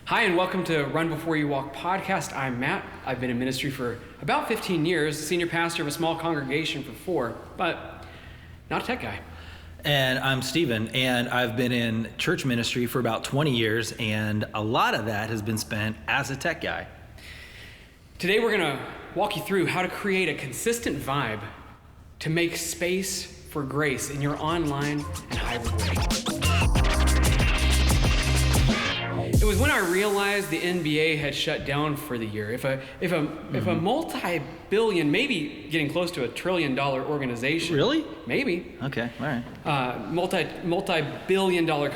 Hi, and welcome to Run Before You Walk podcast. I'm Matt. I've been in ministry for about 15 years, senior pastor of a small congregation for 4, but not a tech guy. And I'm Steven, and I've been in church ministry for about 20 years, and a lot of that has been spent as a tech guy. Today we're going to walk you through how to create a consistent vibe to make space for grace in your online and hybrid way. It was when I realized the NBA had shut down for the year. If a multi-billion, maybe getting close to $1 trillion organization. Really? Maybe. Okay, all right. Multi-billion dollar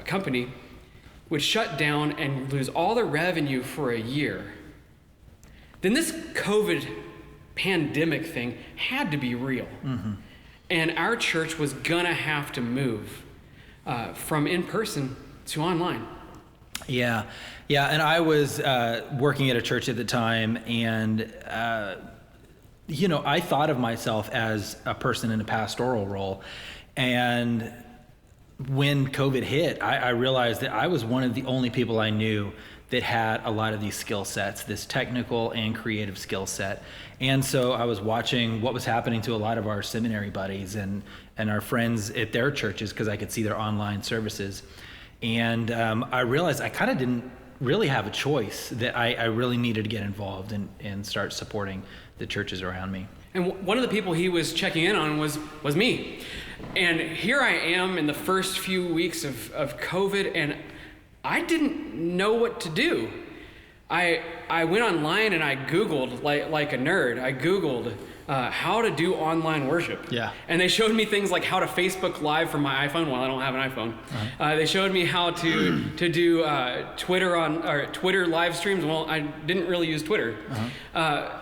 company would shut down and lose all the revenue for a year. Then this COVID pandemic thing had to be real. Mm-hmm. And our church was gonna have to move from in-person to online. Yeah, and I was working at a church at the time, and I thought of myself as a person in a pastoral role, and when COVID hit, I realized that I was one of the only people I knew that had a lot of these skill sets, this technical and creative skill set. And so I was watching what was happening to a lot of our seminary buddies and our friends at their churches, because I could see their online services. And I realized I kind of didn't really have a choice, that I really needed to get involved and start supporting the churches around me. And one of the people he was checking in on was me. And here I am in the first few weeks of COVID, and I didn't know what to do. I went online and I Googled, like a nerd, I Googled how to do online worship. Yeah. And they showed me things like how to Facebook Live from my iPhone. Well, I don't have an iPhone. Uh-huh. They showed me how to do Twitter live streams. Well, I didn't really use Twitter. Uh-huh.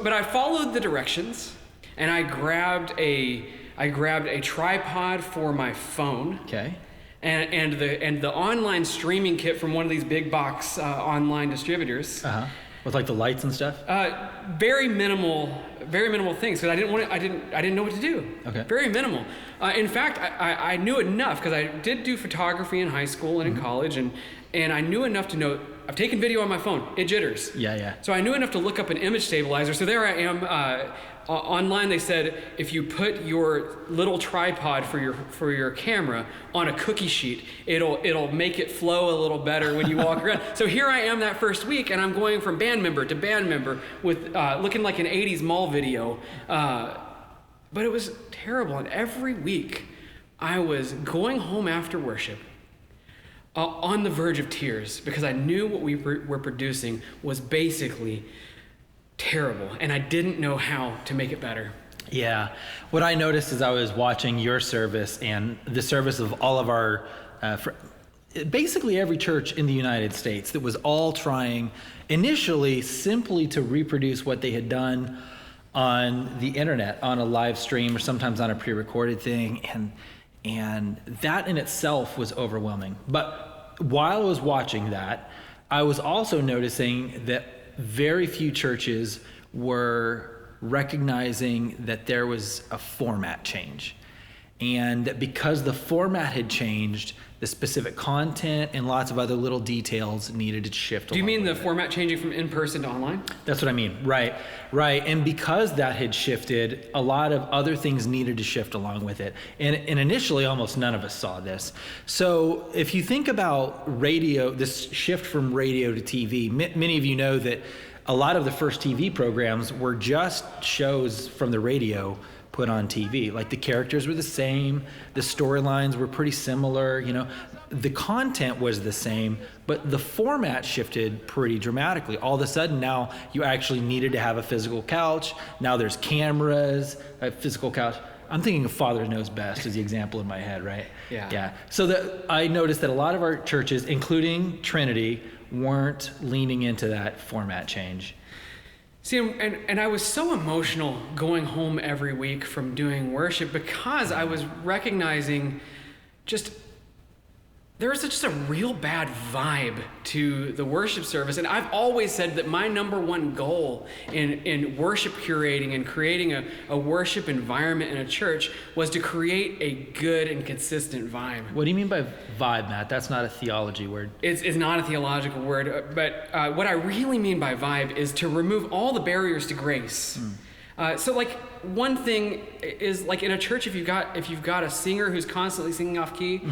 But I followed the directions, and I grabbed a tripod for my phone. Okay. And the online streaming kit from one of these big box online distributors. Uh-huh. With like the lights and stuff? Very minimal things, because I didn't know what to do. Okay. Very minimal. In fact, I knew enough, because I did do photography in high school and in college, and I knew enough to know I've taken video on my phone. It jitters. Yeah. So I knew enough to look up an image stabilizer. So there I am. Online they said if you put your little tripod for your camera on a cookie sheet, it'll make it flow a little better when you walk around. So here I am that first week, and I'm going from band member to band member with looking like an 80s mall video. But it was terrible, and every week I was going home after worship on the verge of tears, because I knew what we were producing was basically terrible, and I didn't know how to make it better. Yeah. What I noticed as I was watching your service and the service of all of our, basically every church in the United States, that was all trying initially simply to reproduce what they had done on the internet, on a live stream or sometimes on a pre-recorded thing, and that in itself was overwhelming. But while I was watching that, I was also noticing that very few churches were recognizing that there was a format change. And that because the format had changed, the specific content and lots of other little details needed to shift. Do you mean the format changing from in-person to online? That's what I mean, right. And because that had shifted, a lot of other things needed to shift along with it. And initially, almost none of us saw this. So if you think about radio, this shift from radio to TV, many of you know that a lot of the first TV programs were just shows from the radio put on TV. Like the characters were the same, the storylines were pretty similar, the content was the same, but the format shifted pretty dramatically. All of a sudden now you actually needed to have a physical couch. Now there's cameras, a physical couch. I'm thinking of Father Knows Best as the example in my head, right? Yeah. So I noticed that a lot of our churches, including Trinity, weren't leaning into that format change. See, and I was so emotional going home every week from doing worship, because I was recognizing just there was just a real bad vibe to the worship service. And I've always said that my number one goal in worship curating and creating a worship environment in a church was to create a good and consistent vibe. What do you mean by vibe, Matt? That's not a theology word. It's not a theological word, but what I really mean by vibe is to remove all the barriers to grace. So like one thing is like in a church, if you've got a singer who's constantly singing off key,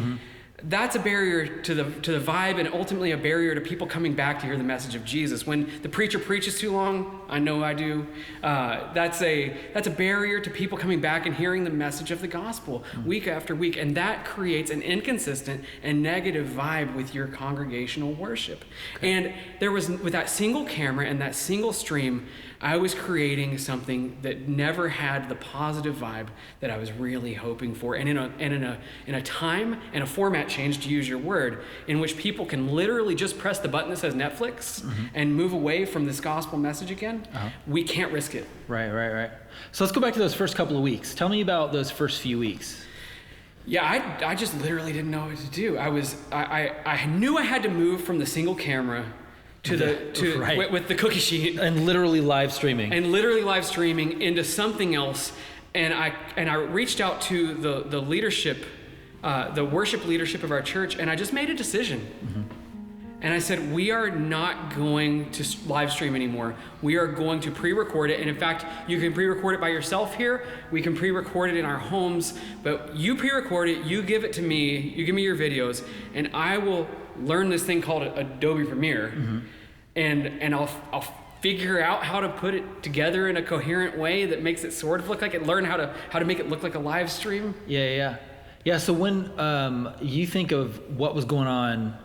that's a barrier to the vibe, and ultimately a barrier to people coming back to hear the message of Jesus. When the preacher preaches too long, I know I do, that's a barrier to people coming back and hearing the message of the gospel week after week, and that creates an inconsistent and negative vibe with your congregational worship. And there was, with that single camera and that single stream, I was creating something that never had the positive vibe that I was really hoping for. And in a time and a format change, to use your word, in which people can literally just press the button that says Netflix and move away from this gospel message again, we can't risk it. Right. So let's go back to those first couple of weeks. Tell me about those first few weeks. Yeah, I just literally didn't know what to do. I knew I had to move from the single camera with the cookie sheet and literally live streaming into something else, and I reached out to the leadership, the worship leadership of our church, and I just made a decision. And I said, we are not going to live stream anymore. We are going to pre-record it. And in fact, you can pre-record it by yourself here. We can pre-record it in our homes. But you pre-record it, you give it to me, you give me your videos, and I will learn this thing called Adobe Premiere. And I'll figure out how to put it together in a coherent way that makes it sort of look like it, learn how to make it look like a live stream. Yeah, so when you think of what was going on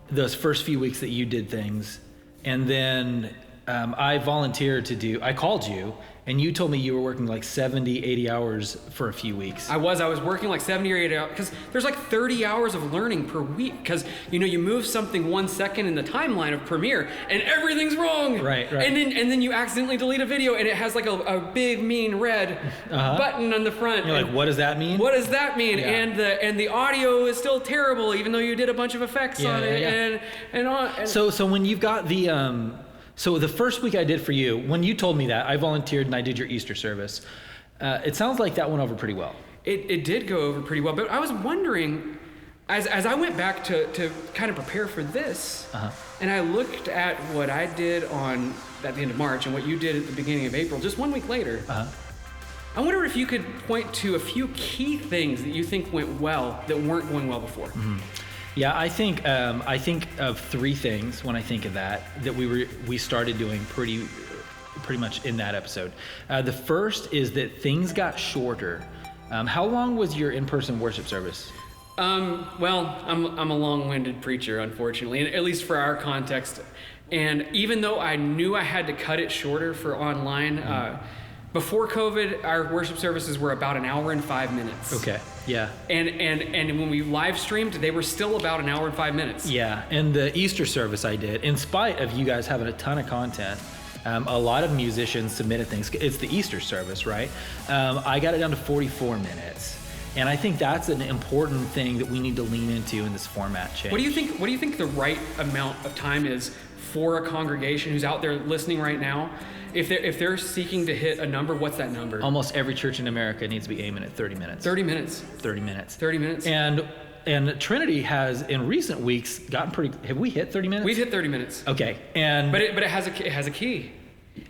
those first few weeks that you did things, and then I volunteered I called you, and you told me you were working like 70, 80 hours for a few weeks. I was working like 70 or 80 hours, because there's like 30 hours of learning per week, because you move something 1 second in the timeline of Premiere, and everything's wrong. Right. And then you accidentally delete a video, and it has like a big mean red button on the front. You're like, what does that mean? What does that mean? Yeah. And the audio is still terrible, even though you did a bunch of effects on it. And so when you've got the So the first week I did for you, when you told me that, I volunteered and I did your Easter service. It sounds like that went over pretty well. It did go over pretty well, but I was wondering, as I went back to kind of prepare for this, and I looked at what I did at the end of March and what you did at the beginning of April, just 1 week later, I wonder if you could point to a few key things that you think went well that weren't going well before. Yeah, I think of three things when I think of that we started doing pretty much in that episode. The first is that things got shorter. How long was your in-person worship service? Well, I'm a long-winded preacher, unfortunately, at least for our context. And even though I knew I had to cut it shorter for online, before COVID, our worship services were about 1 hour and 5 minutes. Okay. Yeah. And when we live streamed, they were still about 1 hour and 5 minutes. Yeah. And the Easter service I did, in spite of you guys having a ton of content, a lot of musicians submitted things. It's the Easter service, right? I got it down to 44 minutes. And I think that's an important thing that we need to lean into in this format change. What do you think the right amount of time is for a congregation who's out there listening right now? If they're seeking to hit a number, what's that number? Almost every church in America needs to be aiming at 30 minutes. 30 minutes. 30 minutes. 30 minutes. And Trinity has in recent weeks gotten pretty. Have we hit 30 minutes? We've hit 30 minutes. Okay. But it has a key.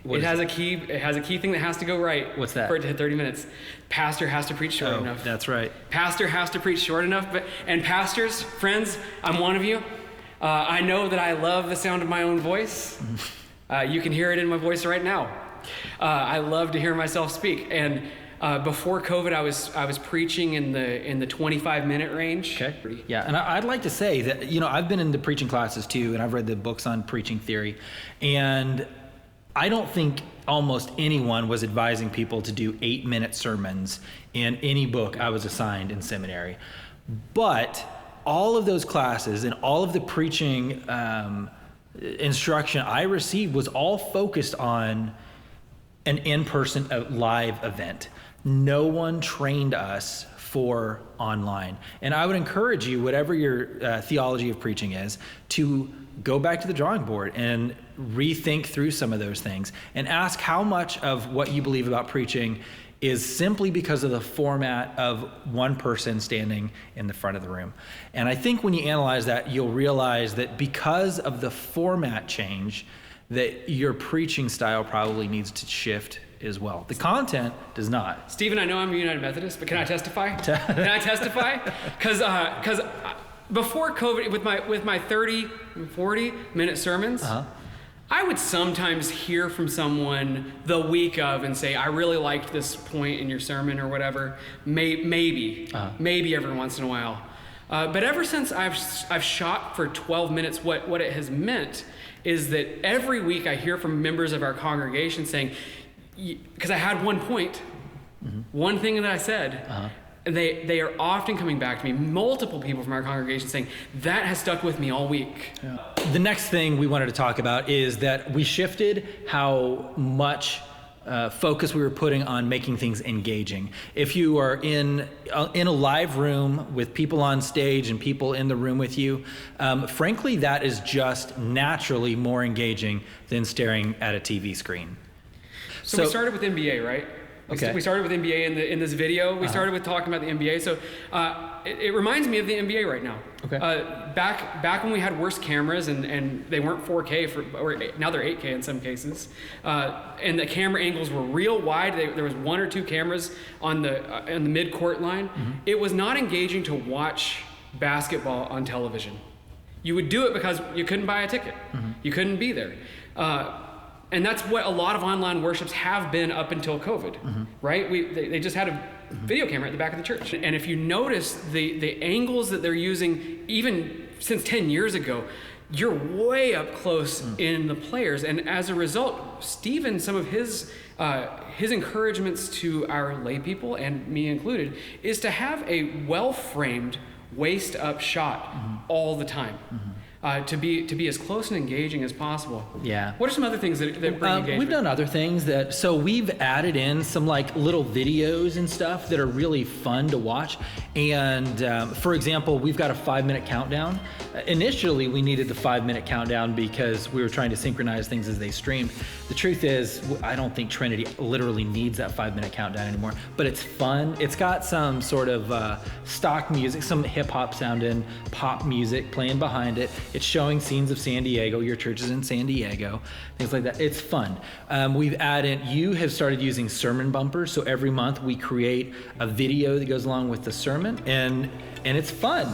It has a key thing that has to go right. What's that? For it to hit 30 minutes. Pastor has to preach short enough. That's right. Pastor has to preach short enough. And pastors, friends, I'm one of you. I know that I love the sound of my own voice. You can hear it in my voice right now. I love to hear myself speak. And before COVID, I was preaching in the 25-minute range. Okay. Yeah, and I'd like to say that I've been in the preaching classes too, and I've read the books on preaching theory, and I don't think almost anyone was advising people to do 8-minute sermons in any book I was assigned in seminary. But all of those classes and all of the preaching instruction I received was all focused on an in-person live event. no one trained us for online. And I would encourage you, whatever your theology of preaching is, to go back to the drawing board and rethink through some of those things and ask how much of what you believe about preaching is simply because of the format of one person standing in the front of the room. And I think when you analyze that, you'll realize that because of the format change, that your preaching style probably needs to shift as well. The content does not. Stephen, I know I'm a United Methodist, but can I testify? Can I testify? Because before COVID, with my 30, 40-minute sermons, I would sometimes hear from someone the week of and say, I really liked this point in your sermon or whatever. Maybe every once in a while. But ever since I've shot for 12 minutes, what it has meant is that every week I hear from members of our congregation saying, because I had one point, one thing that I said, they are often coming back to me, multiple people from our congregation saying, that has stuck with me all week. Yeah. The next thing we wanted to talk about is that we shifted how much focus we were putting on making things engaging. If you are in a live room with people on stage and people in the room with you, frankly, that is just naturally more engaging than staring at a TV screen. So we started with NBA, right? Okay. We started with NBA in this video. We started with talking about the NBA. So it reminds me of the NBA right now. Okay. Back when we had worse cameras and they weren't 4K or now they're 8K in some cases, and the camera angles were real wide. There was one or two cameras on the mid-court line. It was not engaging to watch basketball on television. You would do it because you couldn't buy a ticket. You couldn't be there. And that's what a lot of online worships have been up until COVID, right? They just had a video camera at the back of the church. And if you notice the angles that they're using, even since 10 years ago, you're way up close in the players. And as a result, Stephen, some of his encouragements to our lay people, and me included, is to have a well-framed, waist-up shot all the time. To be as close and engaging as possible. Yeah. What are some other things that bring engagement? We've done other things so we've added in some like little videos and stuff that are really fun to watch. And for example, we've got a 5-minute countdown. Initially, we needed the 5-minute countdown because we were trying to synchronize things as they streamed. The truth is, I don't think Trinity literally needs that 5-minute countdown anymore, but it's fun. It's got some sort of stock music, some hip hop sounding pop music playing behind it. It's showing scenes of San Diego. Your church is in San Diego, things like that. It's fun. You have started using sermon bumpers. So every month we create a video that goes along with the sermon, and it's fun,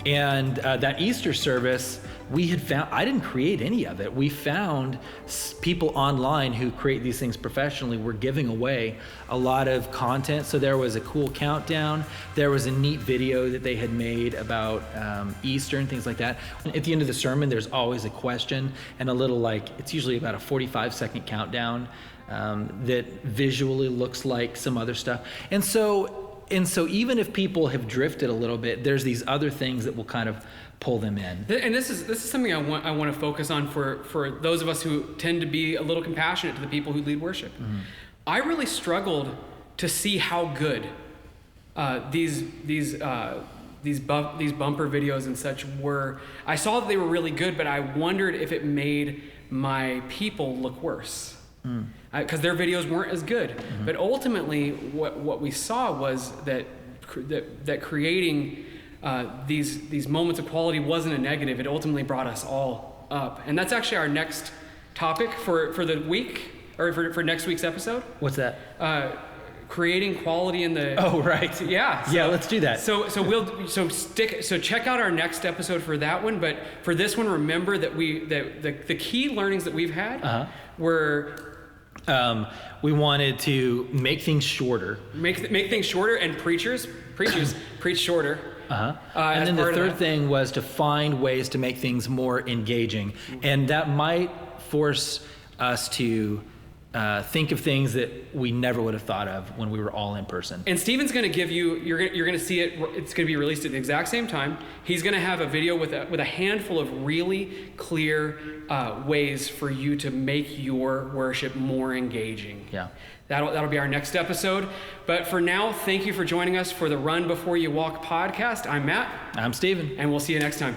And that Easter service, we had found, I didn't create any of it. We found people online who create these things professionally were giving away a lot of content. So there was a cool countdown. There was a neat video that they had made about Easter and things like that. At the end of the sermon, there's always a question and a little it's usually about a 45-second countdown that visually looks like some other stuff. And so even if people have drifted a little bit, there's these other things that will kind of pull them in. And this is something I want to focus on for those of us who tend to be a little compassionate to the people who lead worship. I really struggled to see how good these bumper videos and such were. I saw that they were really good, but I wondered if it made my people look worse. Because their videos weren't as good. But ultimately, what we saw was that creating these moments of quality wasn't a negative. It ultimately brought us all up. And that's actually our next topic for the week, or for next week's episode. What's that? Creating quality in the... Oh, right. Yeah. Yeah, let's do that. So check out our next episode for that one. But for this one, remember that the key learnings that we've had were... we wanted to make things shorter. Make things shorter, and preachers preach shorter. And then the third thing was to find ways to make things more engaging. And that might force us to think of things that we never would have thought of when we were all in person. And Steven's going to give you, you're going to see it, it's going to be released at the exact same time. He's going to have a video with a handful of really clear ways for you to make your worship more engaging. Yeah. That'll be our next episode. But for now, thank you for joining us for the Run Before You Walk podcast. I'm Matt. I'm Steven. And we'll see you next time.